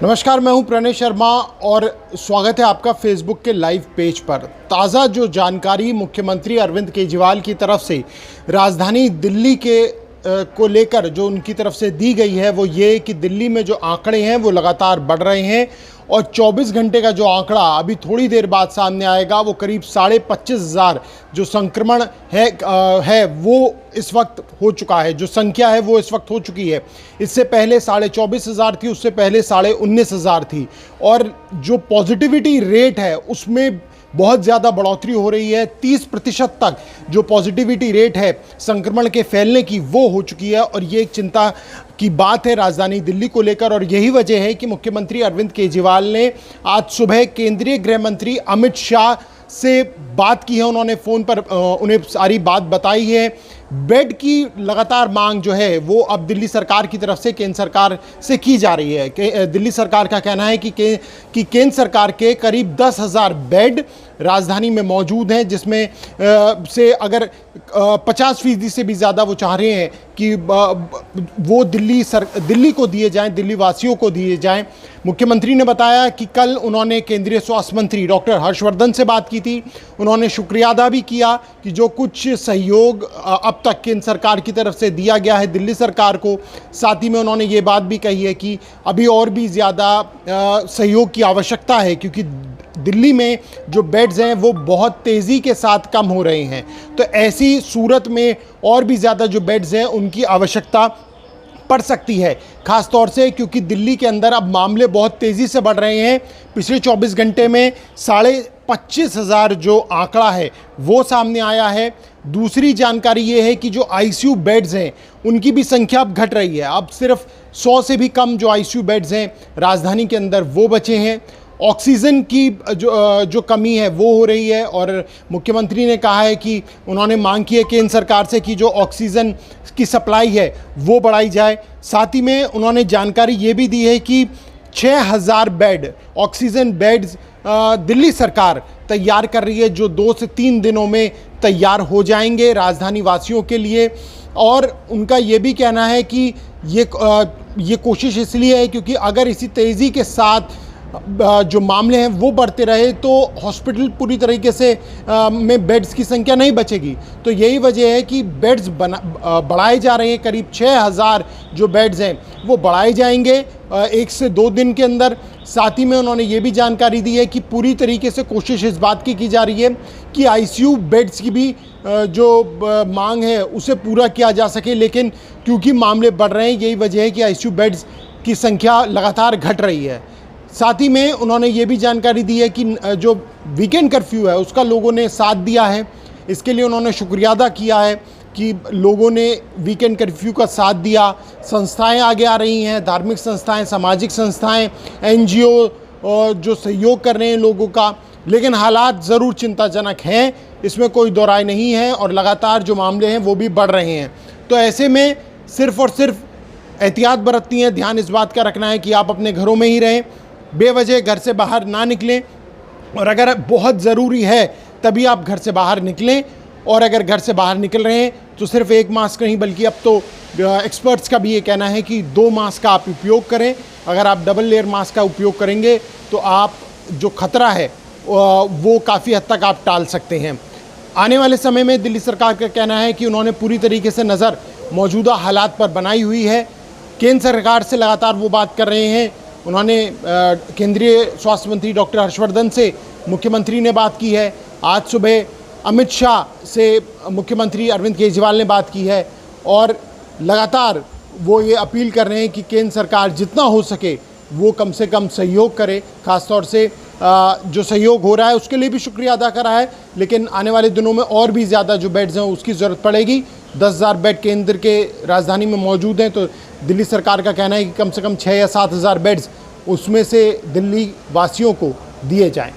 नमस्कार, मैं हूं प्रणय शर्मा और स्वागत है आपका फेसबुक के लाइव पेज पर। ताज़ा जो जानकारी मुख्यमंत्री अरविंद केजरीवाल की तरफ से राजधानी दिल्ली को लेकर जो उनकी तरफ से दी गई है वो ये कि दिल्ली में जो आंकड़े हैं वो लगातार बढ़ रहे हैं और 24 घंटे का जो आंकड़ा अभी थोड़ी देर बाद सामने आएगा वो करीब 25,500 जो संक्रमण है वो इस वक्त हो चुका है, जो संख्या है वो इस वक्त हो चुकी है। इससे पहले 24,500 थी, उससे पहले 19,500 थी और जो पॉजिटिविटी रेट है उसमें बहुत ज़्यादा बढ़ोतरी हो रही है। 30% तक जो पॉजिटिविटी रेट है संक्रमण के फैलने की वो हो चुकी है और ये एक चिंता की बात है राजधानी दिल्ली को लेकर। और यही वजह है कि मुख्यमंत्री अरविंद केजरीवाल ने आज सुबह केंद्रीय गृह मंत्री अमित शाह से बात की है। उन्होंने फ़ोन पर उन्हें सारी बात बताई है। बेड की लगातार मांग जो है वो अब दिल्ली सरकार की तरफ से केंद्र सरकार से की जा रही है। दिल्ली सरकार का कहना है कि केंद्र सरकार के करीब 10,000 बेड राजधानी में मौजूद हैं, जिसमें से अगर 50% से भी ज़्यादा वो चाह रहे हैं कि वो दिल्ली को दिए जाएं, दिल्ली वासियों को दिए जाएं। मुख्यमंत्री ने बताया कि कल उन्होंने केंद्रीय स्वास्थ्य मंत्री डॉक्टर हर्षवर्धन से बात की थी। उन्होंने शुक्रिया अदा भी किया कि जो कुछ सहयोग अब तक केंद्र सरकार की तरफ से दिया गया है दिल्ली सरकार को। साथ ही में उन्होंने ये बात भी कही है कि अभी और भी ज़्यादा सहयोग की आवश्यकता है, क्योंकि दिल्ली में जो बेड्स हैं वो बहुत तेज़ी के साथ कम हो रहे हैं। तो ऐसी सूरत में और भी ज़्यादा जो बेड्स हैं उनकी आवश्यकता पड़ सकती है, ख़ास तौर से क्योंकि दिल्ली के अंदर अब मामले बहुत तेज़ी से बढ़ रहे हैं। पिछले 24 घंटे में 25,500 जो आंकड़ा है वो सामने आया है। दूसरी जानकारी ये है कि जो आईसीयू बेड्स हैं उनकी भी संख्या अब घट रही है। अब सिर्फ 100 से भी कम जो आईसीयू बेड्स हैं राजधानी के अंदर वो बचे हैं। ऑक्सीजन की जो कमी है वो हो रही है और मुख्यमंत्री ने कहा है कि उन्होंने मांग की है केंद्र सरकार से कि जो ऑक्सीजन की सप्लाई है वो बढ़ाई जाए। साथ ही में उन्होंने जानकारी ये भी दी है कि 6,000 बेड ऑक्सीजन बेड्स दिल्ली सरकार तैयार कर रही है, जो 2 से 3 दिनों में तैयार हो जाएंगे राजधानी वासियों के लिए। और उनका ये भी कहना है कि ये कोशिश इसलिए है क्योंकि अगर इसी तेज़ी के साथ जो मामले हैं वो बढ़ते रहे तो हॉस्पिटल पूरी तरीके से में बेड्स की संख्या नहीं बचेगी। तो यही वजह है कि बेड्स बढ़ाए जा रहे हैं। करीब 6,000 जो बेड्स हैं वो बढ़ाए जाएंगे 1 से 2 दिन के अंदर। साथ ही में उन्होंने ये भी जानकारी दी है कि पूरी तरीके से कोशिश इस बात की जा रही है कि आईसीयू बेड्स की भी जो मांग है उसे पूरा किया जा सके, लेकिन क्योंकि मामले बढ़ रहे हैं यही वजह है कि आईसीयू बेड्स की संख्या लगातार घट रही है। साथ ही में उन्होंने ये भी जानकारी दी है कि जो वीकेंड कर्फ्यू है उसका लोगों ने साथ दिया है। इसके लिए उन्होंने शुक्रिया अदा किया है कि लोगों ने वीकेंड कर्फ्यू का साथ दिया। संस्थाएं आगे आ रही हैं, धार्मिक संस्थाएं, सामाजिक संस्थाएं, एनजीओ जो सहयोग कर रहे हैं लोगों का। लेकिन हालात ज़रूर चिंताजनक हैं, इसमें कोई दो राय नहीं है और लगातार जो मामले हैं वो भी बढ़ रहे हैं। तो ऐसे में सिर्फ़ और सिर्फ एहतियात बरतनी है। ध्यान इस बात का रखना है कि आप अपने घरों में ही रहें, बेवजह घर से बाहर ना निकलें और अगर बहुत ज़रूरी है तभी आप घर से बाहर निकलें। और अगर घर से बाहर निकल रहे हैं तो सिर्फ 1 मास्क नहीं बल्कि अब तो एक्सपर्ट्स का भी ये कहना है कि 2 मास्क का आप उपयोग करें। अगर आप डबल लेयर मास्क का उपयोग करेंगे तो आप जो खतरा है वो काफ़ी हद तक आप टाल सकते हैं। आने वाले समय में दिल्ली सरकार का कहना है कि उन्होंने पूरी तरीके से नज़र मौजूदा हालात पर बनाई हुई है। केंद्र सरकार से लगातार वो बात कर रहे हैं। उन्होंने केंद्रीय स्वास्थ्य मंत्री डॉक्टर हर्षवर्धन से मुख्यमंत्री ने बात की है। आज सुबह अमित शाह से मुख्यमंत्री अरविंद केजरीवाल ने बात की है और लगातार वो ये अपील कर रहे हैं कि केंद्र सरकार जितना हो सके वो कम से कम सहयोग करे। ख़ासतौर से जो सहयोग हो रहा है उसके लिए भी शुक्रिया अदा करा है, लेकिन आने वाले दिनों में और भी ज़्यादा जो बेड्स हैं उसकी ज़रूरत पड़ेगी। 10,000 बेड केंद्र के राजधानी में मौजूद हैं, तो दिल्ली सरकार का कहना है कि कम से कम 6 या 7,000 बेड्स उसमें से दिल्ली वासियों को दिए जाएं।